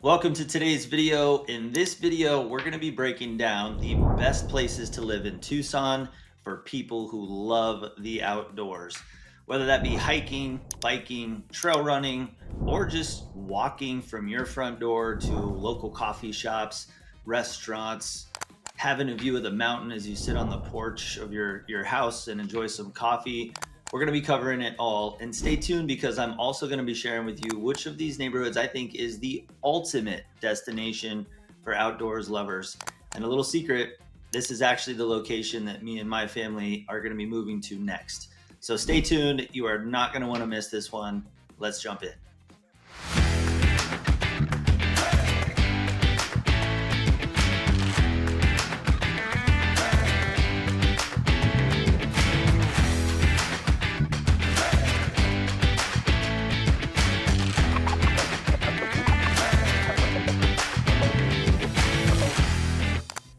Welcome to today's video. In this video, we're going to be breaking down the best places to live in Tucson for people who love the outdoors. Whether that be hiking, biking, trail running, or just walking from your front door to local coffee shops, restaurants, having a view of the mountain as you sit on the porch of your house and enjoy some coffee. We're going to be covering it all. And stay tuned because I'm also going to be sharing with you which of these neighborhoods I think is the ultimate destination for outdoors lovers. And a little secret, this is actually the location that me and my family are going to be moving to next. So stay tuned. You are not going to want to miss this one. Let's jump in.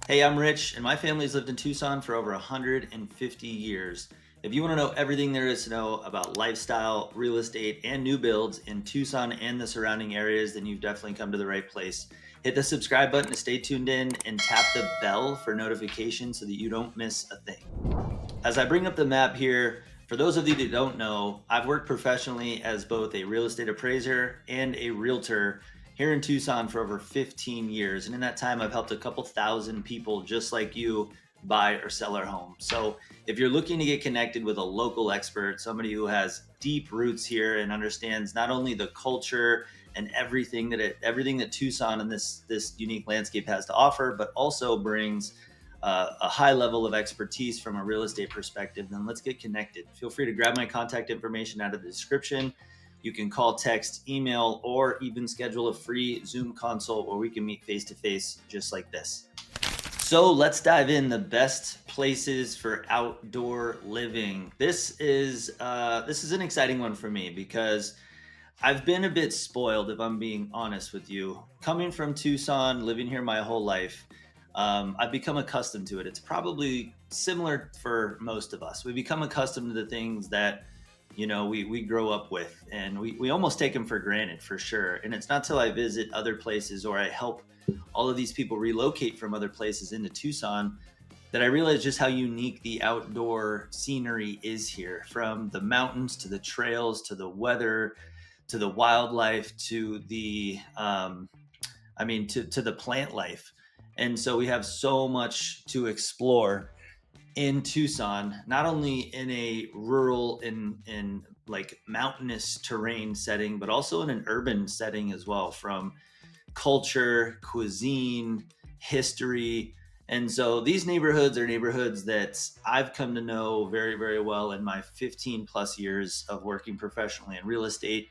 Hey, I'm Rich, and my family's lived in Tucson for over 150 years. If you want to know everything there is to know about lifestyle, real estate, and new builds in Tucson and the surrounding areas, then you've definitely come to the right place. Hit the subscribe button to stay tuned in and tap the bell for notifications so that you don't miss a thing. As I bring up the map here, for those of you that don't know, I've worked professionally as both a real estate appraiser and a realtor here in Tucson for over 15 years. And in that time, I've helped a couple thousand people just like you buy or sell their home. So if you're looking to get connected with a local expert, somebody who has deep roots here and understands not only the culture and everything that Tucson and this unique landscape has to offer, but also brings a high level of expertise from a real estate perspective, then let's get connected. Feel free to grab my contact information out of the description. You can call, text, email, or even schedule a free Zoom consult where we can meet face to face just like this. So let's dive in. The best places for outdoor living. This is an exciting one for me because I've been a bit spoiled, if I'm being honest with you. Coming from Tucson, living here my whole life, I've become accustomed to it. It's probably similar for most of us. We become accustomed to the things that we grow up with, and we almost take them for granted, for sure. And it's not till I visit other places or I help all of these people relocate from other places into Tucson that I realize just how unique the outdoor scenery is here, from the mountains to the trails to the weather to the wildlife to the to the plant life. And so we have so much to explore in Tucson, not only in a rural and like mountainous terrain setting, but also in an urban setting as well, from culture, cuisine, history. And so these neighborhoods are neighborhoods that I've come to know very, very well in my 15 plus years of working professionally in real estate,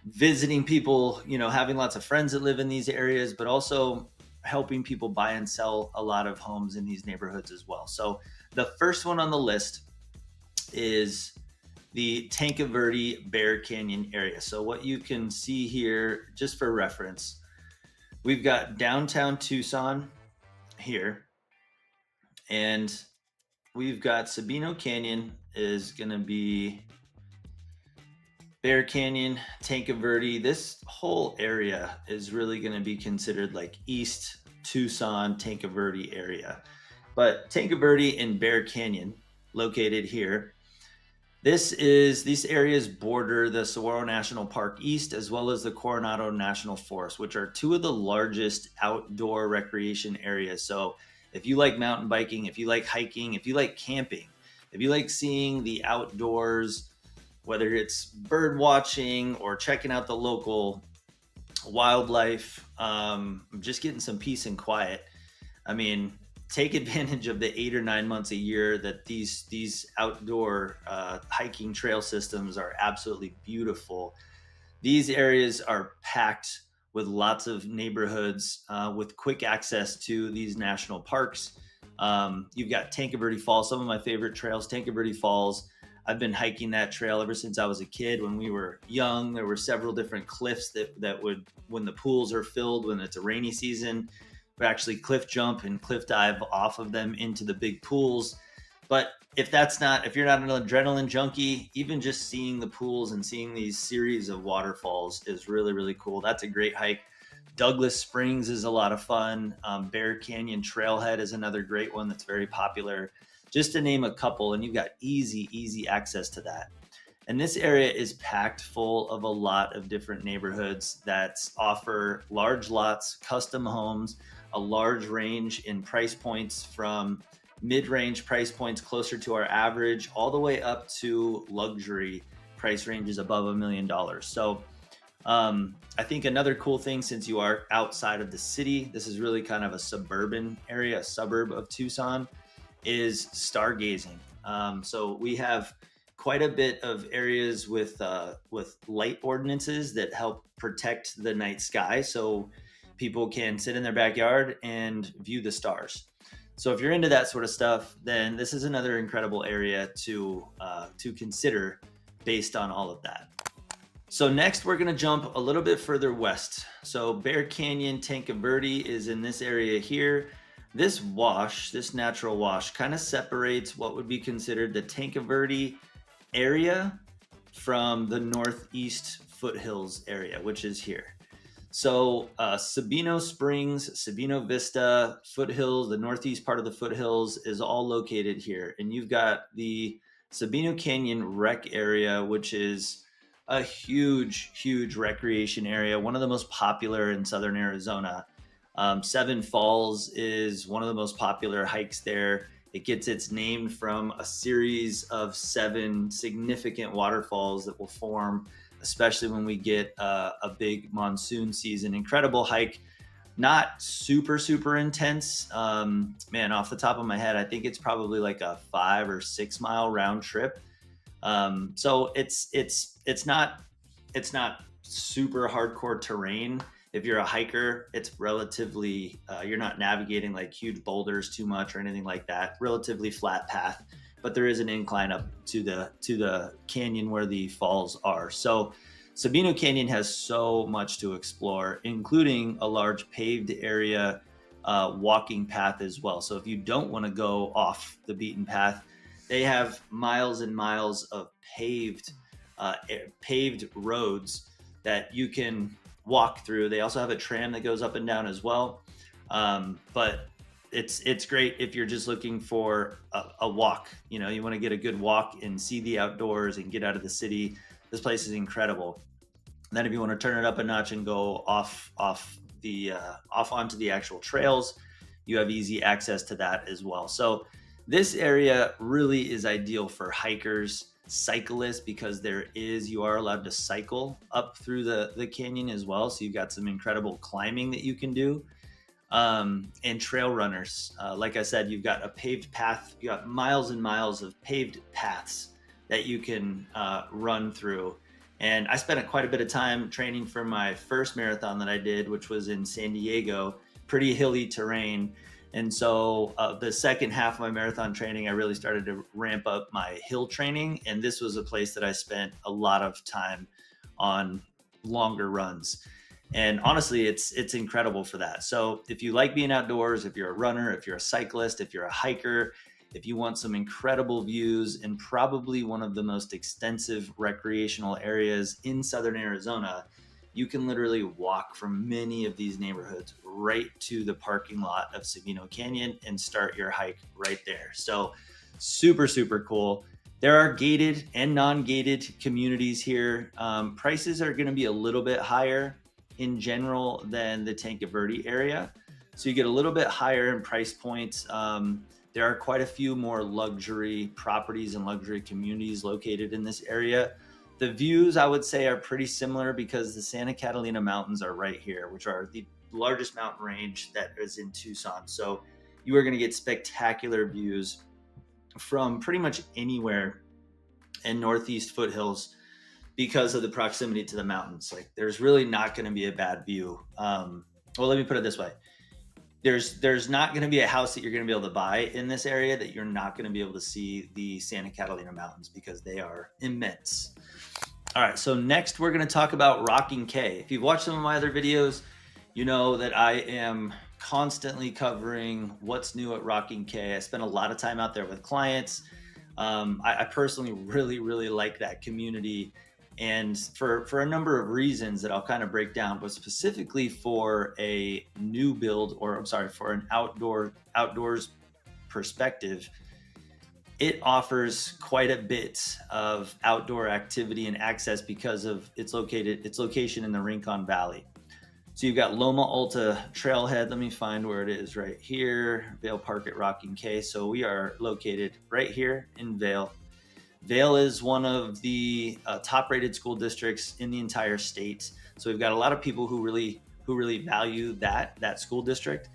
visiting people, having lots of friends that live in these areas, but also helping people buy and sell a lot of homes in these neighborhoods as well. So the first one on the list is the Tanque Verde Bear Canyon area. So what you can see here, just for reference, we've got downtown Tucson here, and we've got Sabino Canyon is going to be Bear Canyon, Tanque Verde. This whole area is really going to be considered like East Tucson, Tanque Verde area. But Tanque Verde and Bear Canyon, located here, these areas border the Saguaro National Park East as well as the Coronado National Forest, which are two of the largest outdoor recreation areas. So if you like mountain biking, if you like hiking, if you like camping, if you like seeing the outdoors, whether it's bird watching or checking out the local wildlife, just getting some peace and quiet. I mean, take advantage of the 8 or 9 months a year that these outdoor hiking trail systems are absolutely beautiful. These areas are packed with lots of neighborhoods with quick access to these national parks. You've got Tanque Verde Falls, some of my favorite trails. Tanque Verde Falls, I've been hiking that trail ever since I was a kid. When we were young, there were several different cliffs that would, when the pools are filled, when it's a rainy season, we actually cliff jump and cliff dive off of them into the big pools. But if you're not an adrenaline junkie, even just seeing the pools and seeing these series of waterfalls is really, really cool. That's a great hike. Douglas Springs is a lot of fun. Bear Canyon Trailhead is another great one that's very popular, just to name a couple. And you've got easy access to that. And this area is packed full of a lot of different neighborhoods that offer large lots, custom homes, a large range in price points from mid-range price points closer to our average, all the way up to luxury price ranges above $1 million. So I think another cool thing, since you are outside of the city, this is really kind of a suburban area, a suburb of Tucson, is stargazing. So we have quite a bit of areas with light ordinances that help protect the night sky, so people can sit in their backyard and view the stars. So if you're into that sort of stuff, then this is another incredible area to consider based on all of that. So next we're gonna jump a little bit further west. So Bear Canyon Tanque Verde is in this area here. This wash, this natural wash, kind of separates what would be considered the Tanque Verde area from the northeast foothills area, which is here. So Sabino Springs, Sabino Vista, foothills, the northeast part of the foothills is all located here. And you've got the Sabino Canyon Rec area, which is a huge recreation area, one of the most popular in southern Arizona. Seven Falls is one of the most popular hikes there. It gets its name from a series of 7 significant waterfalls that will form, especially when we get a big monsoon season. Incredible hike, not super intense. Man, off the top of my head, I think it's probably like a 5 or 6 mile round trip. So it's not super hardcore terrain. If you're a hiker, it's relatively, you're not navigating like huge boulders too much or anything like that. Relatively flat path, but there is an incline up to the canyon where the falls are. So Sabino Canyon has so much to explore, including a large paved area, walking path as well. So if you don't want to go off the beaten path, they have miles and miles of paved roads that you can walk through. They also have a tram that goes up and down as well. But it's great if you're just looking for a walk. You know, you want to get a good walk and see the outdoors and get out of the city. This place is incredible. And then if you want to turn it up a notch and go off onto the actual trails, you have easy access to that as well. So this area really is ideal for hikers, cyclists, because you are allowed to cycle up through the canyon as well. So you've got some incredible climbing that you can do. And trail runners. Like I said, you've got a paved path, you got miles and miles of paved paths that you can run through. And I spent quite a bit of time training for my first marathon that I did, which was in San Diego, pretty hilly terrain. And so the second half of my marathon training, I really started to ramp up my hill training. And this was a place that I spent a lot of time on longer runs. And honestly, it's incredible for that. So if you like being outdoors, if you're a runner, if you're a cyclist, if you're a hiker, if you want some incredible views and probably one of the most extensive recreational areas in southern Arizona, you can literally walk from many of these neighborhoods right to the parking lot of Sabino Canyon and start your hike right there. So super cool. There are gated and non-gated communities here. Prices are going to be a little bit higher in general than the Tanque Verde area. So you get a little bit higher in price points. There are quite a few more luxury properties and luxury communities located in this area. The views, I would say, are pretty similar because the Santa Catalina Mountains are right here, which are the largest mountain range that is in Tucson. So you are going to get spectacular views from pretty much anywhere in Northeast foothills because of the proximity to the mountains. Like, there's really not going to be a bad view. Well, let me put it this way. There's not going to be a house that you're going to be able to buy in this area that you're not going to be able to see the Santa Catalina Mountains because they are immense. All right, so next we're going to talk about Rocking K. If you've watched some of my other videos, you know that I am constantly covering what's new at Rocking K. I spend a lot of time out there with clients. I personally really like that community. And for a number of reasons that I'll kind of break down, but specifically for a new build, or I'm sorry, for an outdoors perspective, it offers quite a bit of outdoor activity and access because of its location in the Rincon Valley. So you've got Loma Alta Trailhead. Let me find where it is right here. Vail Park at Rocking K. So we are located right here in Vail. Vail is one of the top-rated school districts in the entire state. So we've got a lot of people who really value that school district.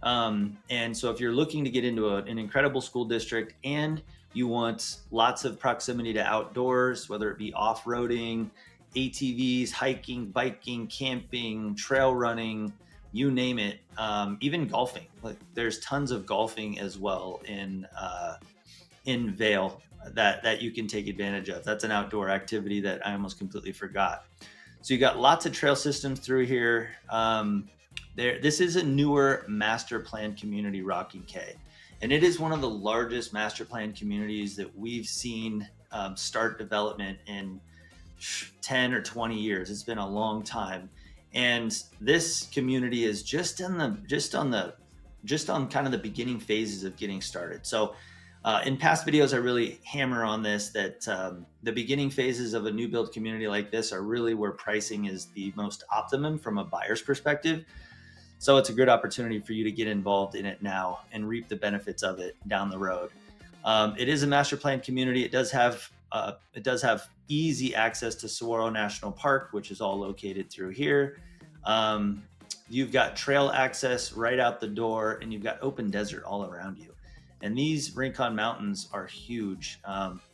And so if you're looking to get into an incredible school district and you want lots of proximity to outdoors, whether it be off-roading, ATVs, hiking, biking, camping, trail running, you name it, even golfing. Like there's tons of golfing as well in Vail that you can take advantage of. That's an outdoor activity that I almost completely forgot. So you got lots of trail systems through here. This is a newer master plan community, Rocking K, and it is one of the largest master plan communities that we've seen start development in 10 or 20 years. It's been a long time, and this community is just on kind of the beginning phases of getting started. So in past videos, I really hammer on this, that the beginning phases of a new build community like this are really where pricing is the most optimum from a buyer's perspective. So it's a good opportunity for you to get involved in it now and reap the benefits of it down the road. It is a master plan community. It does have easy access to Saguaro National Park, which is all located through here. You've got trail access right out the door, and you've got open desert all around you. And these Rincon Mountains are huge,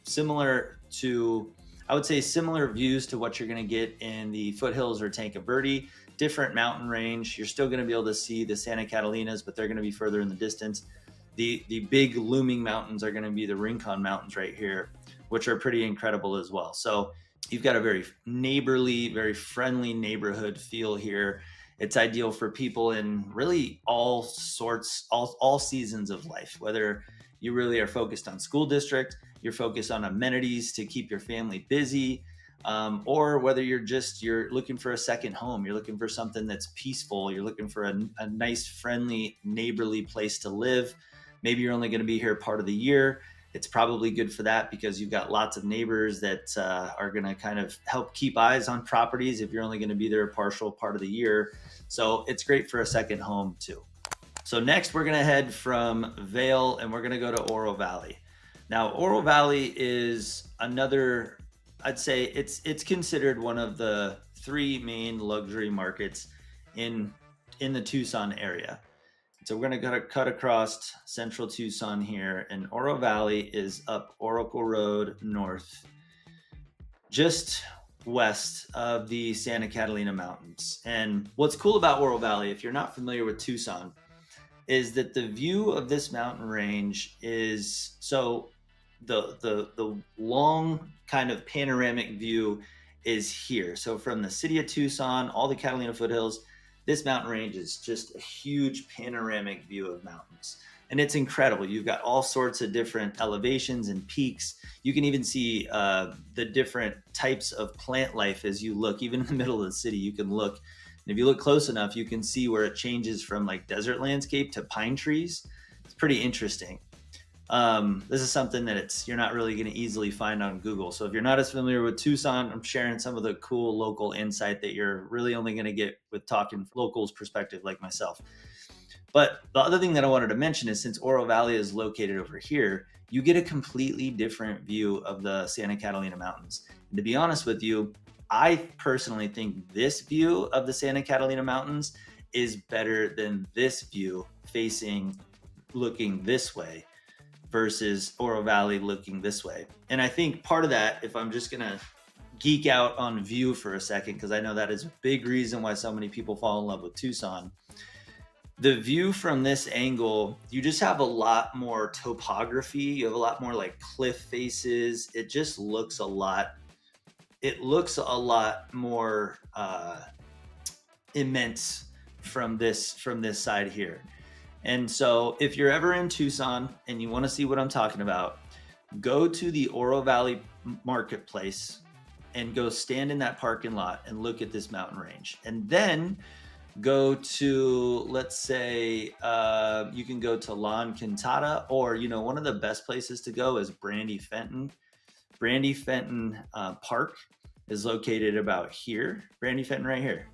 similar views to what you're going to get in the foothills or Tanque Verde. Different mountain range. You're still going to be able to see the Santa Catalinas, but they're going to be further in the distance. The big looming mountains are going to be the Rincon Mountains right here, which are pretty incredible as well. So you've got a very neighborly, very friendly neighborhood feel here. It's ideal for people in really all seasons of life, whether you really are focused on school district, you're focused on amenities to keep your family busy, or whether you're looking for a second home, you're looking for something that's peaceful, you're looking for a nice, friendly, neighborly place to live. Maybe you're only going to be here part of the year. It's probably good for that because you've got lots of neighbors that are going to kind of help keep eyes on properties if you're only going to be there a partial part of the year. So it's great for a second home too. So next we're going to head from Vail and we're going to go to Oro Valley. Now Oro Valley is another, I'd say it's considered one of the three main luxury markets in the Tucson area. So we're going to cut across central Tucson here, and Oro Valley is up Oracle Road north, just west of the Santa Catalina Mountains. And what's cool about Oro Valley, if you're not familiar with Tucson, is that the view of this mountain range is so the long kind of panoramic view is here. So from the city of Tucson, all the Catalina Foothills, this mountain range is just a huge panoramic view of mountains. And it's incredible. You've got all sorts of different elevations and peaks. You can even see the different types of plant life as you look. Even in the middle of the city, you can look. And if you look close enough, you can see where it changes from like desert landscape to pine trees. It's pretty interesting. This is something that you're not really going to easily find on Google. So if you're not as familiar with Tucson, I'm sharing some of the cool local insight that you're really only going to get with talking locals perspective like myself. But the other thing that I wanted to mention is since Oro Valley is located over here, you get a completely different view of the Santa Catalina Mountains. And to be honest with you, I personally think this view of the Santa Catalina Mountains is better than this view looking this way versus Oro Valley looking this way. And I think part of that, if I'm just going to geek out on view for a second, because I know that is a big reason why so many people fall in love with Tucson. The view from this angle, you just have a lot more topography. You have a lot more like cliff faces. It just looks a lot more immense from this side here. And so if you're ever in Tucson and you want to see what I'm talking about, go to the Oro Valley Marketplace and go stand in that parking lot and look at this mountain range. And then go to, let's say, you can go to La Encantada, or, one of the best places to go is Brandy Fenton. Brandy Fenton Park is located about here. Brandy Fenton right here.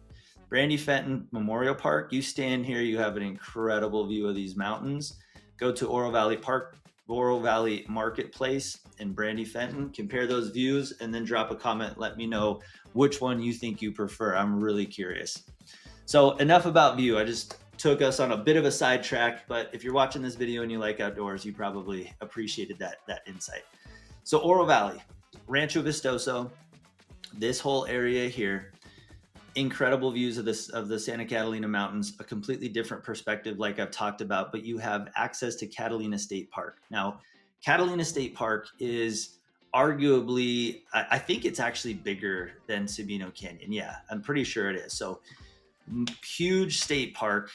Brandy Fenton Memorial Park. You stand here, you have an incredible view of these mountains. Go to Oro Valley Park, Oro Valley Marketplace in Brandy Fenton. Compare those views and then drop a comment. Let me know which one you think you prefer. I'm really curious. So enough about view. I just took us on a bit of a sidetrack, but if you're watching this video and you like outdoors, you probably appreciated that insight. So Oro Valley, Rancho Vistoso, this whole area here, incredible views of the Santa Catalina Mountains, a completely different perspective like I've talked about, but you have access to Catalina State Park. Now, Catalina State Park is arguably, I think it's actually bigger than Sabino Canyon. Yeah, I'm pretty sure it is. So huge state park.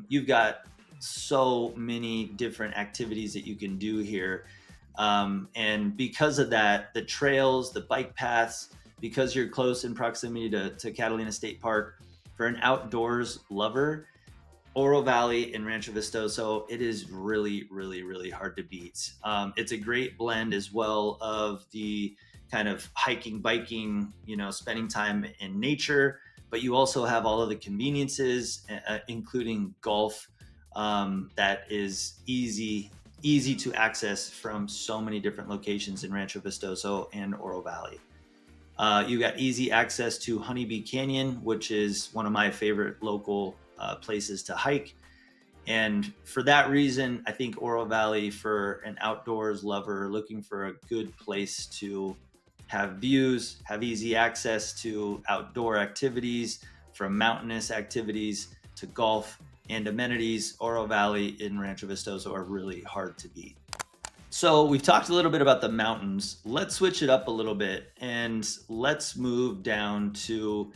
You've got so many different activities that you can do here. And because of that, the trails, the bike paths, because you're close in proximity to Catalina State Park, for an outdoors lover, Oro Valley and Rancho Vistoso, it is really, really, really hard to beat. It's a great blend as well of the kind of hiking, biking, spending time in nature, but you also have all of the conveniences, including golf, that is easy to access from so many different locations in Rancho Vistoso and Oro Valley. You got easy access to Honeybee Canyon, which is one of my favorite local places to hike. And for that reason, I think Oro Valley, for an outdoors lover looking for a good place to have views, have easy access to outdoor activities, from mountainous activities to golf and amenities, Oro Valley and Rancho Vistoso are really hard to beat. So we've talked a little bit about the mountains. Let's switch it up a little bit and let's move down to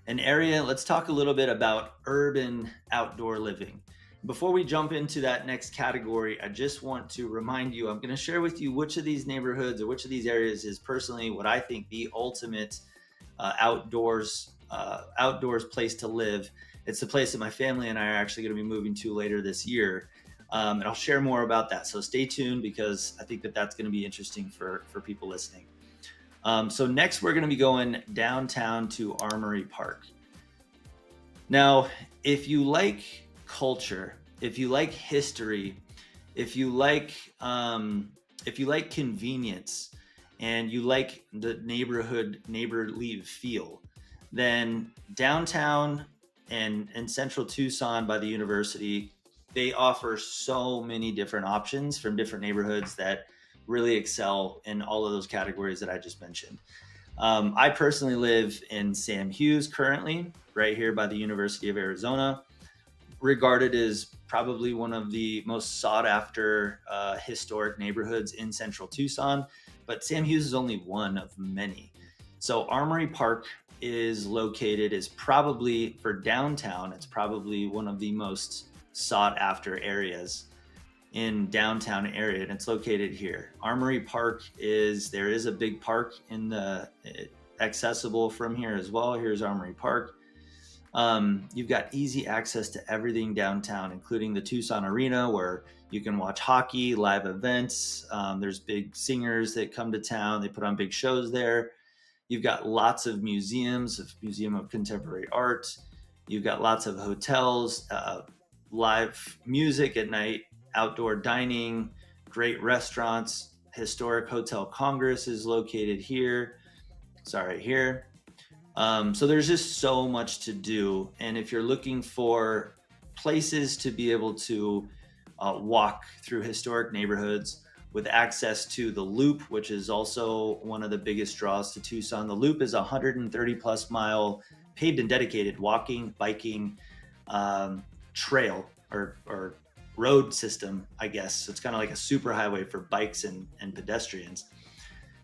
an area. Let's talk a little bit about urban outdoor living. Before we jump into that next category, I just want to remind you, I'm going to share with you which of these neighborhoods or which of these areas is personally what I think the ultimate outdoors place to live. It's the place that my family and I are actually going to be moving to later this year. And I'll share more about that. So stay tuned, because I think that's going to be interesting for people listening. So next we're going to be going downtown to Armory Park. Now, if you like culture, if you like history, if you like convenience, and you like the neighborly feel, then downtown and central Tucson by the university, they offer so many different options from different neighborhoods that really excel in all of those categories that I just mentioned. I personally live in Sam Hughes currently, right here by the University of Arizona, regarded as probably one of the most sought after historic neighborhoods in central Tucson, but Sam Hughes is only one of many. So Armory Park is probably, for downtown, it's probably one of the most sought after areas in downtown area, and it's located here. Armory Park there is a big park accessible from here as well. Here's Armory Park. You've got easy access to everything downtown, including the Tucson Arena, where you can watch hockey, live events. There's big singers that come to town. They put on big shows there. You've got lots of museums, Museum of Contemporary Art. You've got lots of hotels, live music at night, outdoor dining, great restaurants. Historic Hotel Congress is located here. Here. So there's just so much to do. And if you're looking for places to be able to walk through historic neighborhoods with access to the Loop, which is also one of the biggest draws to Tucson. The Loop is a 130 plus mile paved and dedicated walking, biking trail or road system, I guess. So it's kind of like a super highway for bikes and pedestrians.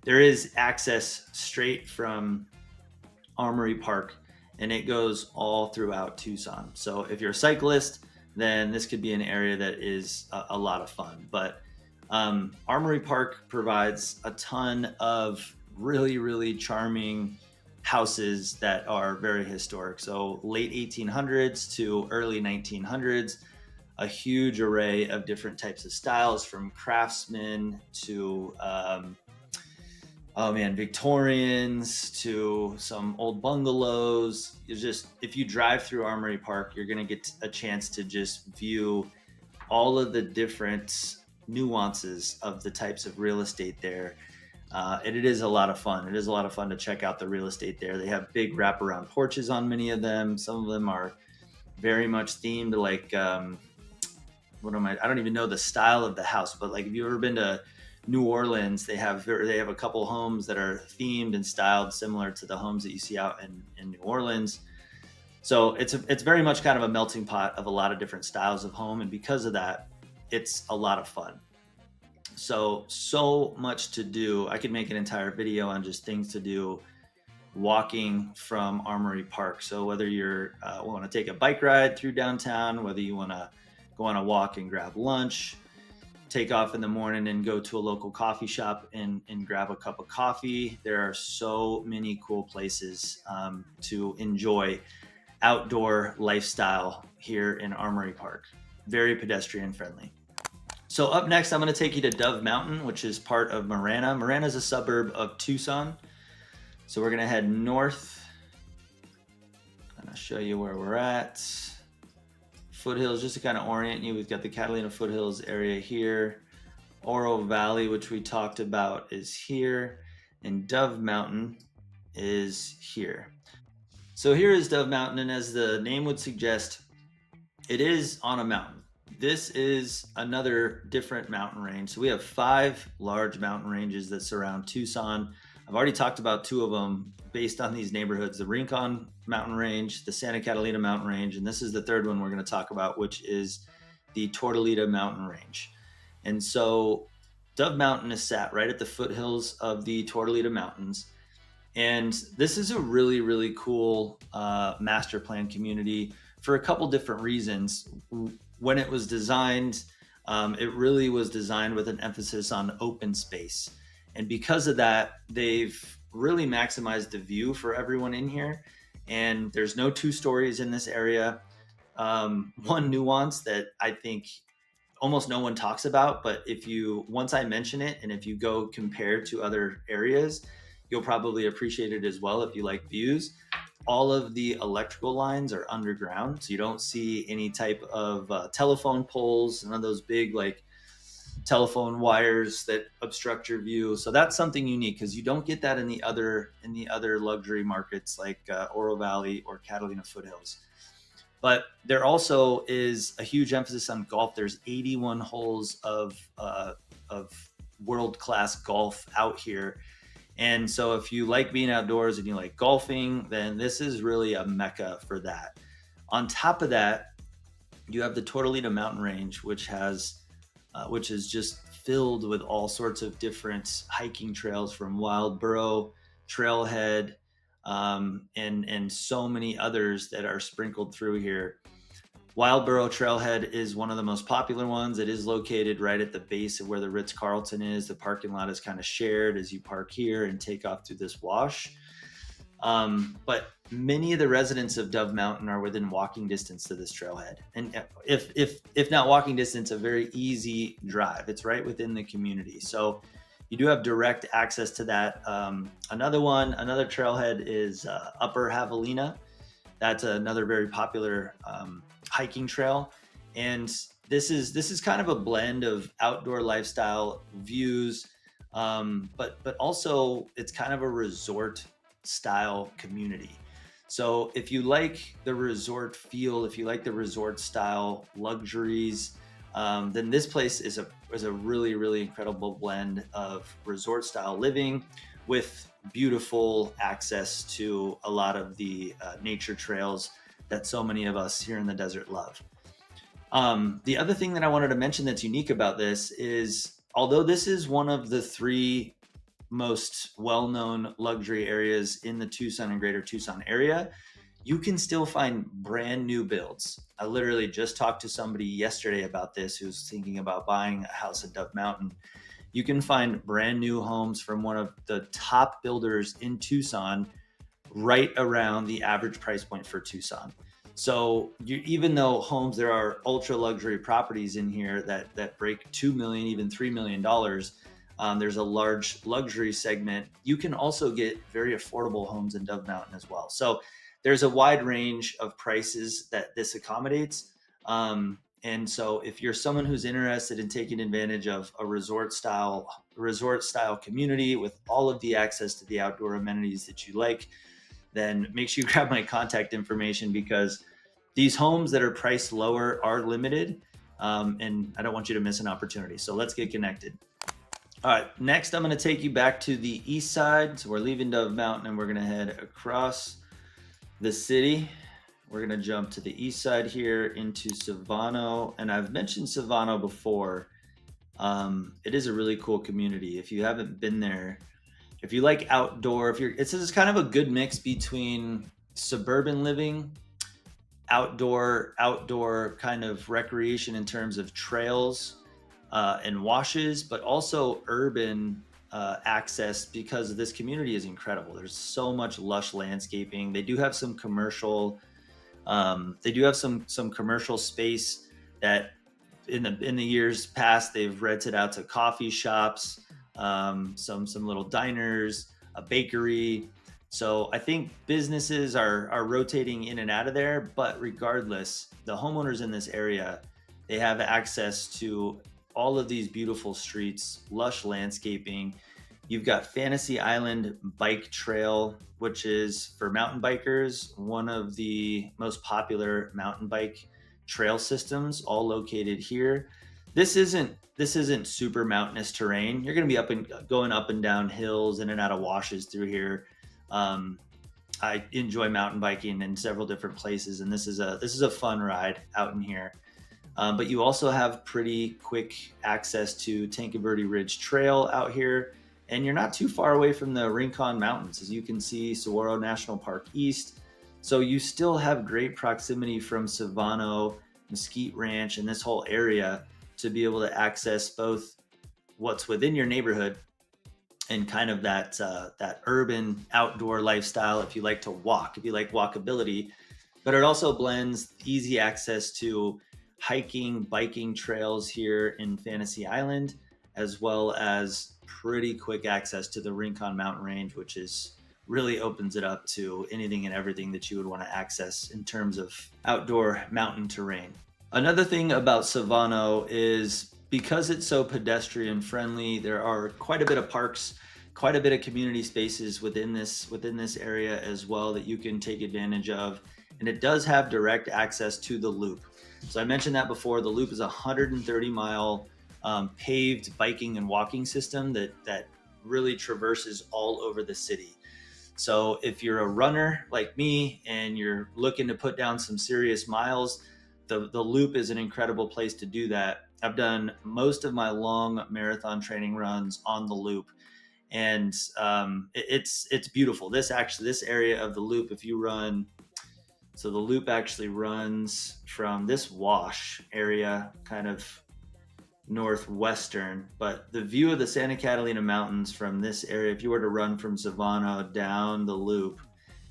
There is access straight from Armory Park, and it goes all throughout Tucson. So if you're a cyclist, then this could be an area that is a lot of fun. But Armory Park provides a ton of really charming houses that are very historic. So late 1800s to early 1900s, a huge array of different types of styles, from craftsmen to oh man, Victorians to some old bungalows. It's just, if you drive through Armory Park, you're going to get a chance to just view all of the different nuances of the types of real estate there. And it is a lot of fun. It is a lot of fun to check out the real estate there. They have big wraparound porches on many of them. Some of them are very much themed, like I don't even know the style of the house, but like, if you've ever been to New Orleans, they have a couple homes that are themed and styled similar to the homes that you see out in New Orleans. So it's very much kind of a melting pot of a lot of different styles of home, and because of that, it's a lot of fun. So much to do. I could make an entire video on just things to do walking from Armory Park. So whether you're want to take a bike ride through downtown, whether you want to go on a walk and grab lunch, take off in the morning and go to a local coffee shop and grab a cup of coffee, there are so many cool places to enjoy outdoor lifestyle here in Armory Park. Very pedestrian friendly. So up next, I'm going to take you to Dove Mountain, which is part of Marana. Marana is a suburb of Tucson. So we're going to head north. I'm going to show you where we're at. Foothills, just to kind of orient you, we've got the Catalina Foothills area here. Oro Valley, which we talked about, is here. And Dove Mountain is here. So here is Dove Mountain, and as the name would suggest, it is on a mountain. This is another different mountain range. So we have 5 large mountain ranges that surround Tucson. I've already talked about 2 of them based on these neighborhoods: the Rincon Mountain Range, the Santa Catalina Mountain Range, and this is the 3rd one we're going to talk about, which is the Tortolita Mountain Range. And so Dove Mountain is sat right at the foothills of the Tortolita Mountains. And this is a really cool master plan community for a couple different reasons. When it was designed, it really was designed with an emphasis on open space. And because of that, they've really maximized the view for everyone in here. And there's no 2 stories in this area. One nuance that I think almost no one talks about, but once I mention it, and if you go compare to other areas, you'll probably appreciate it as well if you like views. All of the electrical lines are underground, so you don't see any type of telephone poles, none of those big like telephone wires that obstruct your view. So that's something unique, because you don't get that in the other luxury markets like Oro Valley or Catalina Foothills. But there also is a huge emphasis on golf. There's 81 holes of world-class golf out here. And so if you like being outdoors and you like golfing, then this is really a mecca for that. On top of that, you have the Tortolita Mountain Range, which is just filled with all sorts of different hiking trails, from Wild Burro, Trailhead, and so many others that are sprinkled through here. Wild Burro Trailhead is one of the most popular ones. It is located right at the base of where the Ritz-Carlton is. The parking lot is kind of shared as you park here and take off through this wash. But many of the residents of Dove Mountain are within walking distance to this trailhead. And if not walking distance, a very easy drive. It's right within the community. So you do have direct access to that. Another trailhead is Upper Javelina. That's another very popular hiking trail. And this is kind of a blend of outdoor lifestyle views, but also it's kind of a resort style community. So if you like the resort feel, if you like the resort style luxuries, then this place is a really incredible blend of resort style living with beautiful access to a lot of the nature trails that so many of us here in the desert love. The other thing that I wanted to mention that's unique about this is, although this is one of the 3 most well-known luxury areas in the Tucson and greater Tucson area, you can still find brand new builds. I literally just talked to somebody yesterday about this who's thinking about buying a house at Dove Mountain. you can find brand new homes from one of the top builders in Tucson right around the average price point for Tucson. So even though homes, there are ultra luxury properties in here that break 2 million, even $3 million. There's a large luxury segment. You can also get very affordable homes in Dove Mountain as well. So there's a wide range of prices that this accommodates. And so if you're someone who's interested in taking advantage of a resort style community with all of the access to the outdoor amenities that you like, then make sure you grab my contact information, because these homes that are priced lower are limited, and I don't want you to miss an opportunity. So let's get connected. All right, next I'm going to take you back to the east side. So we're leaving Dove Mountain and we're going to head across the city. We're going to jump to the east side here into Savano. And I've mentioned Savano before. It is a really cool community. If you haven't been there, if you like outdoor, it's kind of a good mix between suburban living, outdoor kind of recreation in terms of trails and washes, but also urban access, because this community is incredible. There's so much lush landscaping. They do have some commercial. They do have some commercial space that in the years past they've rented out to coffee shops, some little diners, a bakery. So I think businesses are rotating in and out of there, but regardless, the homeowners in this area, they have access to all of these beautiful streets, lush landscaping. You've got Fantasy Island Bike Trail, which is for mountain bikers, one of the most popular mountain bike trail systems, all located here. This isn't super mountainous terrain. You're going to be going up and down hills, in and out of washes through here. I enjoy mountain biking in several different places, and this is a fun ride out in here. But you also have pretty quick access to Tanqueverde Ridge Trail out here, and you're not too far away from the Rincon Mountains. As you can see, Saguaro National Park East. So you still have great proximity from Savano, Mesquite Ranch, and this whole area to be able to access both what's within your neighborhood and kind of that urban outdoor lifestyle if you like to walk, if you like walkability. But it also blends easy access to hiking, biking trails here in Fantasy Island, as well as pretty quick access to the Rincon Mountain Range, which really opens it up to anything and everything that you would want to access in terms of outdoor mountain terrain. Another thing about Savano is, because it's so pedestrian friendly, there are quite a bit of parks, quite a bit of community spaces within this area as well that you can take advantage of. And it does have direct access to the loop. So I mentioned that before. The loop is a 130-mile paved biking and walking system that really traverses all over the city. So if you're a runner like me and you're looking to put down some serious miles, the loop is an incredible place to do that. I've done most of my long marathon training runs on the loop, and it's beautiful. This area of the loop, if you run, so the loop actually runs from this wash area, kind of northwestern, but the view of the Santa Catalina Mountains from this area, if you were to run from Savano down the loop,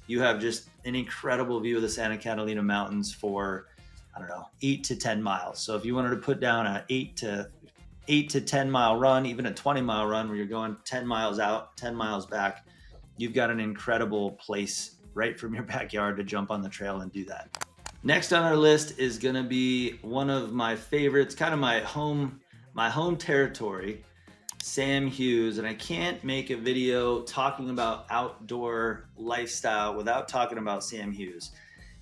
you have just an incredible view of the Santa Catalina Mountains for, I don't know, 8 to 10 miles. So if you wanted to put down an 8 to 10 mile run, even a 20-mile run where you're going 10 miles out, 10 miles back, you've got an incredible place right from your backyard to jump on the trail and do that. Next on our list is going to be one of my favorites, kind of my home territory, Sam Hughes. And I can't make a video talking about outdoor lifestyle without talking about Sam Hughes.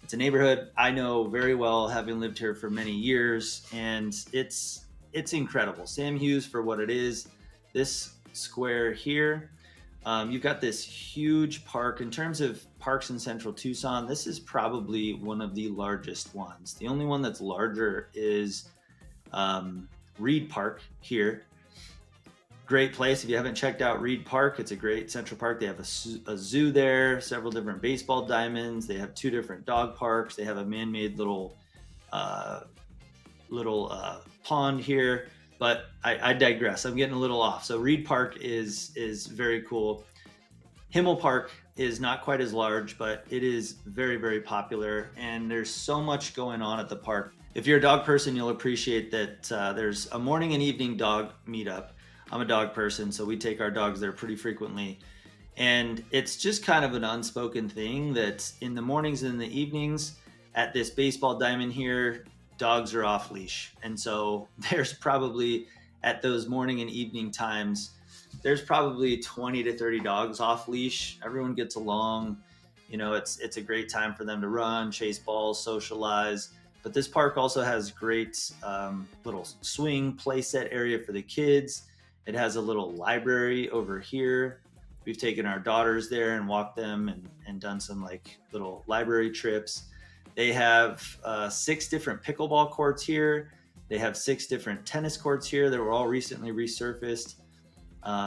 It's a neighborhood I know very well, having lived here for many years, and it's incredible. Sam Hughes, for what it is, this square here, you've got this huge park. In terms of parks in central Tucson, this is probably one of the largest ones. The only one that's larger is Reed Park here. Great place. If you haven't checked out Reed Park, it's a great central park. They have a zoo there, several different baseball diamonds. They have 2 different dog parks. They have a man-made little pond here. But I digress. I'm getting a little off. So Reed Park is very cool. Himmel Park is not quite as large, but it is very, very popular, and there's so much going on at the park. If you're a dog person, you'll appreciate that there's a morning and evening dog meetup. I'm a dog person, so we take our dogs there pretty frequently. And it's just kind of an unspoken thing that in the mornings and in the evenings at this baseball diamond here, dogs are off leash. And so there's probably at those morning and evening times, there's probably 20 to 30 dogs off leash. Everyone gets along. You know, it's a great time for them to run, chase balls, socialize. But this park also has great little swing play set area for the kids. It has a little library over here. We've taken our daughters there and walked them and done some like little library trips. They have 6 different pickleball courts here. They have 6 different tennis courts here that were all recently resurfaced.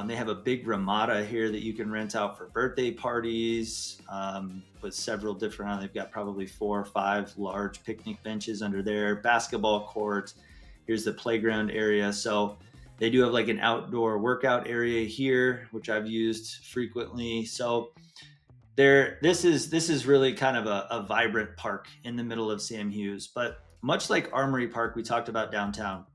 They have a big ramada here that you can rent out for birthday parties with several different, they've got probably 4 or 5 large picnic benches under there, basketball courts. Here's the playground area. So they do have like an outdoor workout area here, which I've used frequently. So this is really kind of a vibrant park in the middle of Sam Hughes. But much like Armory Park we talked about downtown,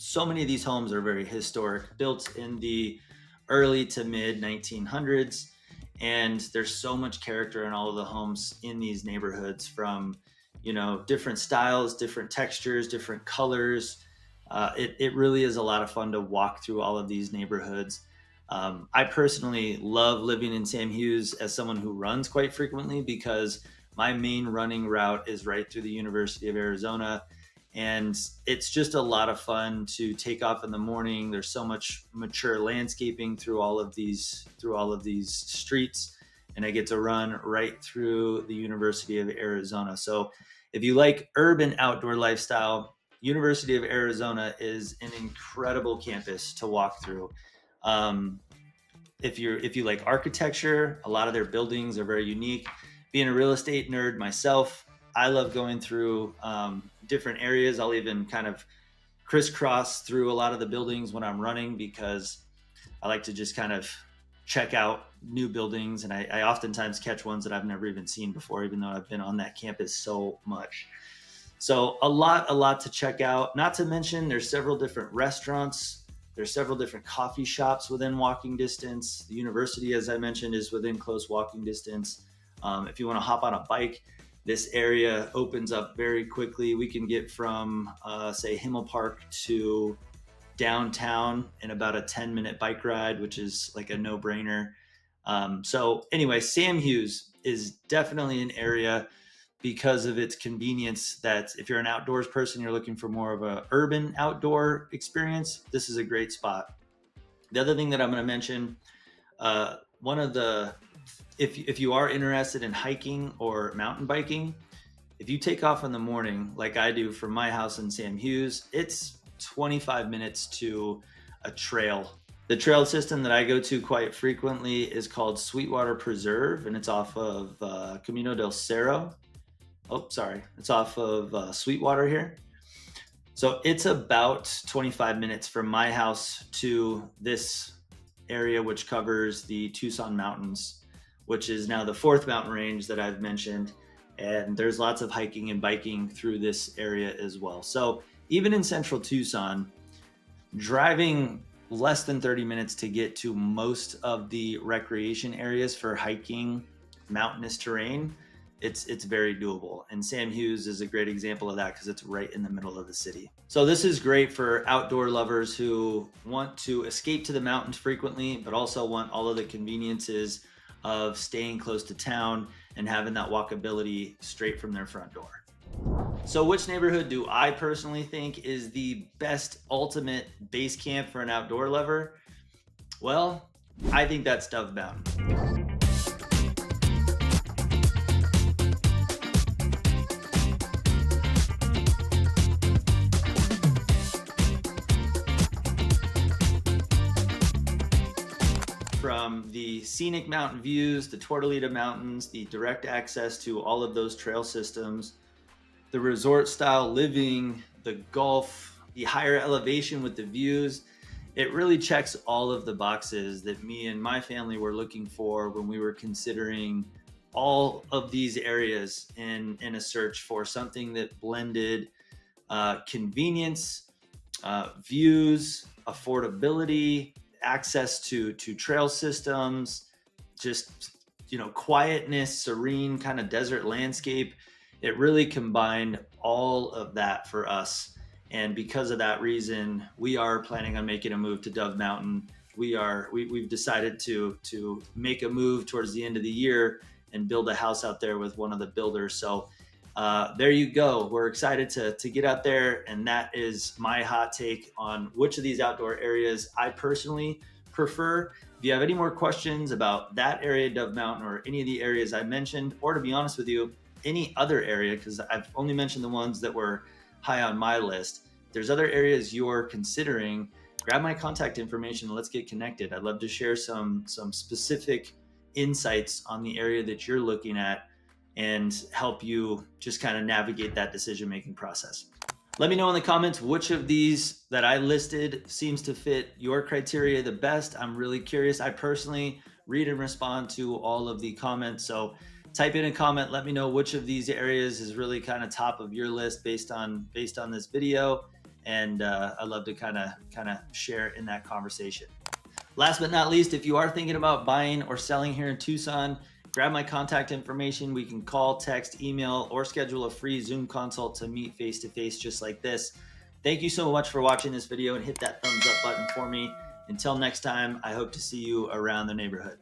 so many of these homes are very historic, built in the early to mid 1900s, and there's so much character in all of the homes in these neighborhoods, from different styles, different textures, different colors. It really is a lot of fun to walk through all of these neighborhoods. I personally love living in Sam Hughes as someone who runs quite frequently, because my main running route is right through the University of Arizona. And it's just a lot of fun to take off in the morning. There's so much mature landscaping through all of these streets, and I get to run right through the University of Arizona. So if you like urban outdoor lifestyle, University of Arizona is an incredible campus to walk through. If you like architecture, a lot of their buildings are very unique. Being a real estate nerd myself, I love going through different areas. I'll even kind of crisscross through a lot of the buildings when I'm running, because I like to just kind of check out new buildings, and I oftentimes catch ones that I've never even seen before, even though I've been on that campus so much. So a lot to check out. Not to mention there's several different restaurants. There's several different coffee shops within walking distance. The university, as I mentioned, is within close walking distance. If you want to hop on a bike, this area opens up very quickly. We can get from, say, Himmel Park to downtown in about a 10-minute bike ride, which is like a no-brainer. So anyway, Sam Hughes is definitely an area, because of its convenience, that if you're an outdoors person, you're looking for more of a urban outdoor experience, this is a great spot. The other thing that I'm going to mention, if you are interested in hiking or mountain biking, if you take off in the morning like I do from my house in Sam Hughes, it's 25 minutes to a trail. The trail system that I go to quite frequently is called Sweetwater Preserve, and it's off of Camino del Cerro. It's off of Sweetwater here. So it's about 25 minutes from my house to this area, which covers the Tucson Mountains, which is now the 4th mountain range that I've mentioned. And there's lots of hiking and biking through this area as well. So even in central Tucson, driving less than 30 minutes to get to most of the recreation areas for hiking mountainous terrain, it's very doable. And Sam Hughes is a great example of that, because it's right in the middle of the city. So this is great for outdoor lovers who want to escape to the mountains frequently, but also want all of the conveniences of staying close to town and having that walkability straight from their front door. So which neighborhood do I personally think is the best ultimate base camp for an outdoor lover? Well, I think that's Dove Mountain. From the scenic mountain views, the Tortolita Mountains, the direct access to all of those trail systems, the resort style living, the golf, the higher elevation with the views. It really checks all of the boxes that me and my family were looking for when we were considering all of these areas in a search for something that blended convenience, views, affordability, access to trail systems, just quietness, serene kind of desert landscape. It really combined all of that for us. And because of that reason, we are planning on making a move to Dove Mountain. We've decided to make a move towards the end of the year and build a house out there with one of the builders. So there you go. We're excited to get out there, and that is my hot take on which of these outdoor areas I personally prefer. If you have any more questions about that area, Dove Mountain, or any of the areas I mentioned, or to be honest with you, any other area, because I've only mentioned the ones that were high on my list. If there's other areas you're considering, grab my contact information and let's get connected. I'd love to share some specific insights on the area that you're looking at and help you just kind of navigate that decision-making process. Let me know in the comments which of these that I listed seems to fit your criteria the best. I'm really curious. I personally read and respond to all of the comments. So type in a comment, let me know which of these areas is really kind of top of your list based on this video. And I'd love to kind of share in that conversation. Last but not least, if you are thinking about buying or selling here in Tucson, grab my contact information. We can call, text, email, or schedule a free Zoom consult to meet face-to-face just like this. Thank you so much for watching this video, and hit that thumbs up button for me. Until next time, I hope to see you around the neighborhood.